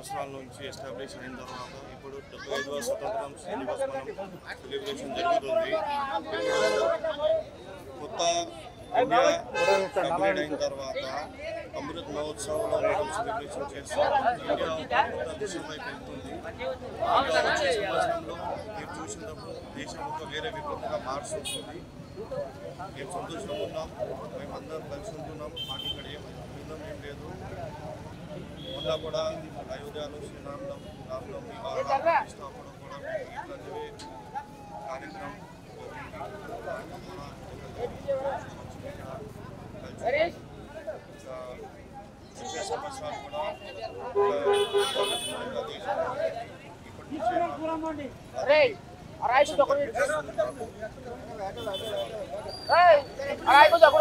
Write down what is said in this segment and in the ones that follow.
సంవత్సరాల నుంచి ఎస్టాబ్లిష్ అయిన తర్వాత ఇప్పుడు 75వ స్వతంత్రం దివస్ మనం సెలబ్రేషన్ జరుగుతుంది. కొత్త ఇండియా కంప్లీట్ అయిన తర్వాత అమృత్ మహోత్సవంలో మనం సెలబ్రేషన్ చేస్తాం. ఇండియా కొత్త దిశ వైపు వెళ్తుంది. వచ్చే సంవత్సరంలో మీరు చూసినప్పుడు దేశం ఒక వేరే విధంగా మార్చి వస్తుంది. మేము సంతోషంగా ఉన్నాం, మేమందరం కలిసి ఉంటున్నాము. మాకు ఇక్కడ ఏం లేదు. మొన్న కూడా అయోధ్యలో శ్రీరామనవమి ప్రతిష్టాపన కూడా ఇట్లాంటివి కార్యక్రమం వచ్చే సంవత్సరాలు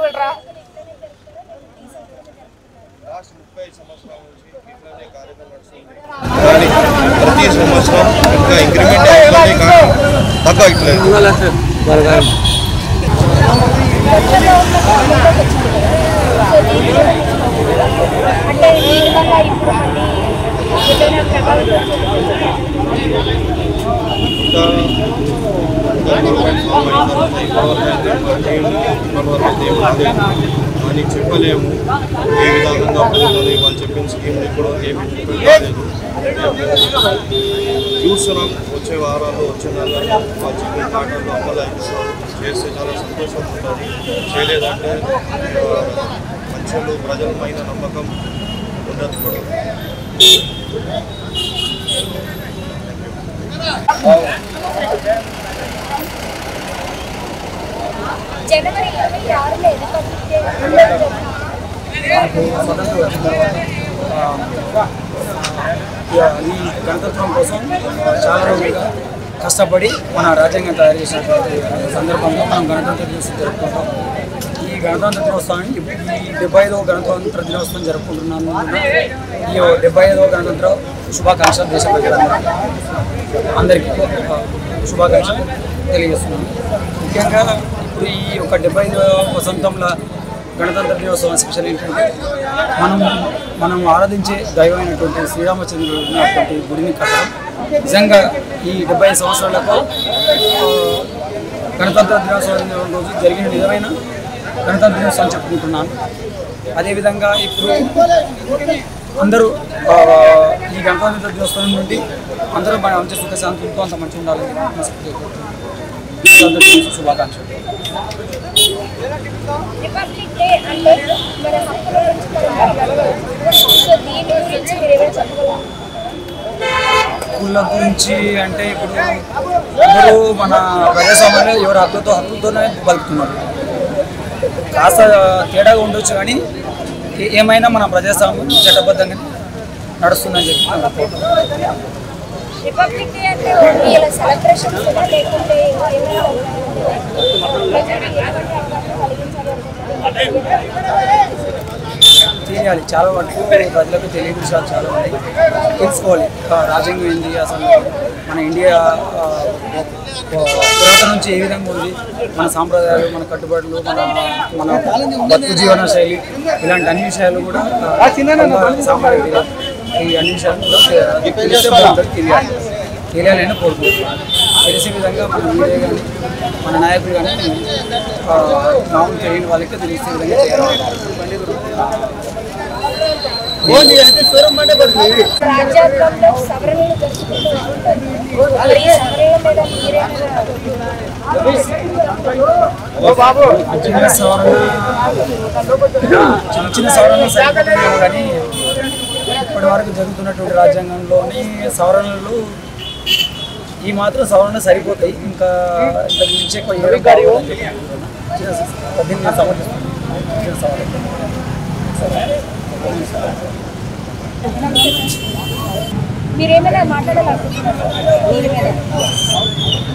కూడా లాస్ట్ 30 సంవత్సరాల నుంచి ఇట్లానే కార్యక్రమం నడుస్తుంది. కానీ ప్రతి సంవత్సరం ఇంకా ఇంక్రిమెంట్ అవుతుంది, కానీ తగ్గట్లేదు. అని చెప్పలేము ఏ విధానంగా ఉంటుంది. వాళ్ళు చెప్పిన స్కీమ్ ఇప్పుడు ఏమి కాలేదు. చూస్తున్నాం వచ్చే వారాలు వచ్చే నెలలో వాళ్ళు చెప్పిన పాటలు అమలు చేస్తే చాలా సంతోషం ఉంటుంది. చేయలేదంటే మనుషులు ప్రజల పైన నమ్మకం ఉండదు కూడా. జనవరి 26 స్వతంత్రం వచ్చిన తర్వాత ఈ గణతంత్రం కోసం చాలా రోజులుగా కష్టపడి మన రాజ్యాంగం తయారు చేసినటువంటి సందర్భంగా మనం గణతంత్ర దినోత్సవం జరుపుకుంటాం. ఈ గణతంత్ర దినోత్సవాన్ని ఈ 75వ గణతంత్ర దినోత్సవం జరుపుకుంటున్నాను. ఈ 75వ గణతంత్ర శుభాకాంక్షలు దేశ ప్రజలందరికీ శుభాకాంక్షలు తెలియజేస్తున్నాను. ముఖ్యంగా ఇప్పుడు ఈ ఒక 75వ వసంతంలో గణతంత్ర దినోత్సవం స్పెషల్ ఏంటంటే మనం ఆరాధించే దైవమైనటువంటి శ్రీరామచంద్రుడు ఉన్నటువంటి గుడిని కట్టడం. నిజంగా ఈ 75 సంవత్సరాలకు గణతంత్ర దినోత్సవం రోజు జరిగిన నిజమైన గణతంత్ర దినోత్సవం చెప్పుకుంటున్నాను. అదేవిధంగా ఇప్పుడు అందరూ ఈ గణతంత్ర దినోత్సవం నుండి అందరూ మంచి సుఖశాంతులతో అంత మంచిగా ఉండాలని శుభాకాంక్షలు. రిపబ్లిక్ డే అంటే మన హక్కుల హక్కుల గురించి అంటే ఇప్పుడు అందరూ మన ప్రజాస్వామ్యంలో ఎవరు హక్కులతోనే బతుకుతున్నారు. కాస్త తేడాగా ఉండొచ్చు, కానీ ఏమైనా మన ప్రజాస్వామ్యం చట్టబద్ధంగా నడుస్తుందని చెప్పి రిపబ్లిక్ డే అంటే ఓన్లీ ఇలా సెలబ్రేషన్స్ లేకుంటే తెలియాలి. చాలా వరకు ప్రజలకు తెలియని విషయాలు చాలా ఉన్నాయి, తెలుసుకోవాలి. రాజ్యాంగం ఏంది, అసలు మన ఇండియా పురాతన నుంచి ఏ విధంగా ఉంది, మన సాంప్రదాయాలు, మన కట్టుబాట్లు, మన బతుకు జీవన శైలి, ఇలాంటి అన్ని విషయాలు కూడా సాంప్రదాయ ఈ అన్ని విషయాలు కూడా తెలియాలని కోరుకుంటున్నాను. తెలిసే విధంగా మన మీడియా కానీ మన నాయకులు కానీ మామూలు తెలియని వాళ్ళకి తెలిసే విధంగా చేయాలి. రాజ్యాంగంలో సవరణలు చిన్న సవరణలు సరిపోతున్నాయి, కానీ ఇప్పటి వరకు జరుగుతున్నటువంటి రాజ్యాంగంలోని సవరణలు ఈ మాత్రం సవరణ సరిపోతాయి. ఇంకా ఇంతకు మించి ఎక్కువ 18 సమర్థిస్తుంది. మీరేమైనా మాట్లాడాలనుకుంటున్నారు?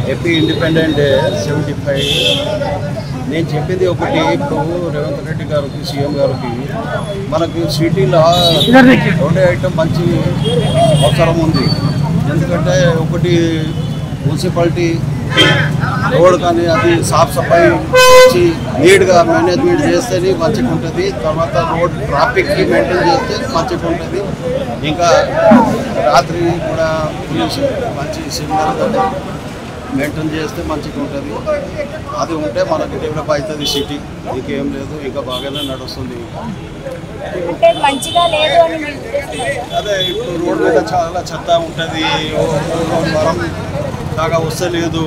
Happy independent day 75. నేను చెప్పింది ఒకటి, ఇప్పుడు రేవంత్ రెడ్డి గారికి సీఎం గారికి మనకి సిటీలో 2 ఐటమ్ మంచి అవసరం ఉంది. ఎందుకంటే ఒకటి మున్సిపాలిటీ రోడ్ కానీ అది సాఫ్ సఫాయి ఇచ్చి నీట్గా మేనేజ్మెంట్ చేస్తేనే మంచిగా ఉంటుంది. తర్వాత రోడ్ ట్రాఫిక్కి మెయింటైన్ చేస్తే మంచిగా ఉంటుంది. ఇంకా రాత్రి కూడా పోలీసు మంచి సిగ్నల్ మెయింటైన్ చేస్తే మంచిగా ఉంటుంది. అది ఉంటే మనకి డెవలప్ అవుతుంది సిటీ. ఇంకేం లేదు, ఇంకా బాగానే నడుస్తుంది. అంటే మంచిగా లేదు అని అదే ఇప్పుడు రోడ్ మీద చాలా చెత్త ఉంటుంది, మరం దాకా వస్తే లేదు,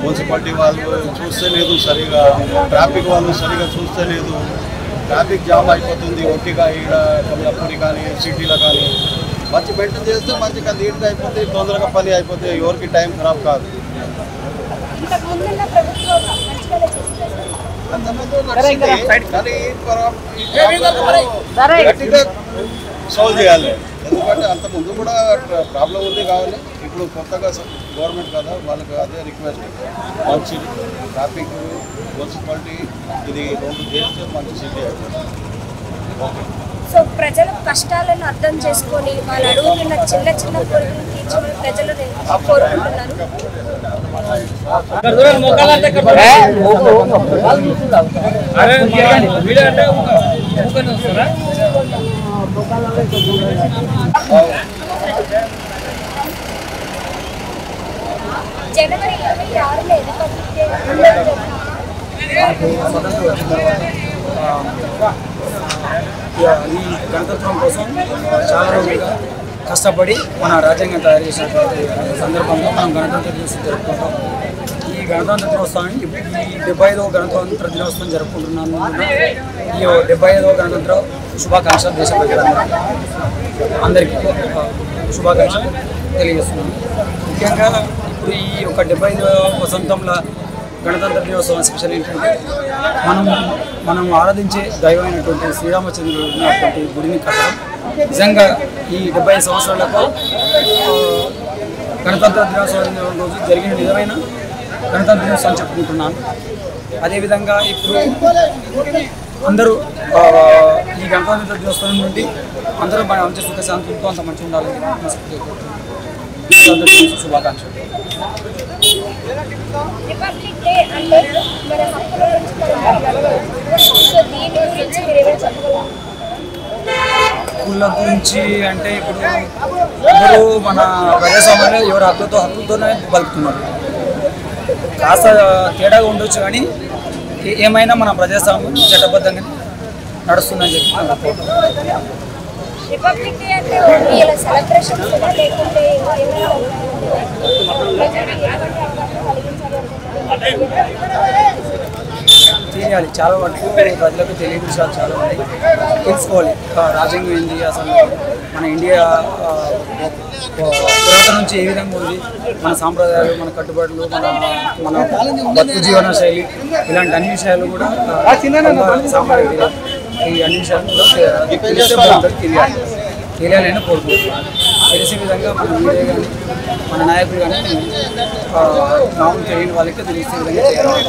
మున్సిపాలిటీ వాళ్ళు చూస్తే లేదు సరిగా, ట్రాఫిక్ వాళ్ళు సరిగా చూస్తే లేదు, ట్రాఫిక్ జామ్ అయిపోతుంది. ఒట్టిగా ఈడ కమలాపూరి కానీ సిటీలో కానీ మంచి మెయింటైన్ చేస్తే మంచిగా నీట్గా అయిపోతుంది, తొందరగా పని అయిపోతుంది, ఎవరికి టైం ఖరాబ్ కాదు. ఇంతకుముందున్న ప్రభుత్వం మంచిగానే చేస్తారు. అంతకుముందు నడిచింది, కానీ గట్టిగా సాల్వ్ చేయాలి. ఎందుకంటే అంతకుముందు కూడా ప్రాబ్లం ఉంది కావాలి. ఇప్పుడు కొత్తగా గవర్నమెంట్ కదా, వాళ్ళకి అదే రిక్వెస్ట్, మంచి ట్రాఫిక్ మున్సిపాలిటీ ఇది రెండు చేస్తే మంచి సిటీ అయిపోతుంది. ఓకే. సో ప్రజల కష్టాలను అర్థం చేసుకొని వాళ్ళు అడుగుతున్న చిన్న చిన్న కోరికలు తీర్చమని ప్రజలు కోరుకుంటున్నారు. జనవరి 26 ఈ గణతంత్రం కోసం చాలా రోజులుగా కష్టపడి మన రాజ్యాంగం తయారు చేసినటువంటి సందర్భంగా మనం గణతంత్ర దినోత్సవం జరుపుకుంటాం. ఈ గణతంత్ర దినోత్సవాన్ని ఈ 75వ గణతంత్ర దినోత్సవం జరుపుకుంటున్నాను. ఈ 75వ గణతంత్ర శుభాకాంక్షలు దేశ ప్రజలందరికీ శుభాకాంక్షలు తెలియజేస్తున్నాను. ముఖ్యంగా ఇప్పుడు ఈ ఒక 75వ వసంతంలో గణతంత్ర దినోత్సవం స్పెషల్ ఏంటంటే మనం ఆరాధించే దైవమైనటువంటి శ్రీరామచంద్రుడు ఉన్నటువంటి గుడిని కట్టడం. నిజంగా ఈ 75 సంవత్సరాలకు గణతంత్ర దినోత్సవం రోజు జరిగిన నిజమైన గణతంత్ర దినోత్సవం చెప్పుకుంటున్నాను. అదేవిధంగా ఇప్పుడు అందరూ ఈ గణతంత్ర దినోత్సవం నుండి అందరూ మంచి సుఖశాంతులతో అంత మంచిగా ఉండాలని శుభాకాంక్షలు. రిపబ్లిక్ డే అంటే మన హక్కుల గురించి సో దీని గురించి మీరు ఏమైనా చెప్పగలరా? హక్కుల గురించి అంటే ఇప్పుడు అందరూ మన ప్రజాస్వామ్యంలో ఎవరు హక్కులతోనే బతుకుతున్నారు. కాస్త తేడాగా ఉండొచ్చు, కానీ ఏమైనా మన ప్రజాస్వామ్యం చట్టబద్ధంగా నడుస్తుందని చెప్పి రిపబ్లిక్ డే అంటే ఓన్లీ ఇలా సెలబ్రేషన్స్ లేకుంటే తెలియాలి. చాలా వరకు ప్రజలకు తెలియని విషయాలు చాలా ఉన్నాయి, తెలుసుకోవాలి. రాజ్యాంగం ఏంది, అసలు మన ఇండియా పురాతన నుంచి ఏ విధంగా ఉంది, మన సాంప్రదాయాలు, మన కట్టుబాట్లు, మన బతుకు జీవన శైలి, ఇలాంటి అన్ని విషయాలు కూడా సాంప్రదాయ ఈ అన్ని విషయాలు కూడా తెలియాలని కోరుకుంటున్నాను. తెలిసే విధంగా మన మీడియా కానీ మన నాయకులు కానీ మామూలు తెలియని వాళ్ళకి తెలిసే విధంగా చేయాలి.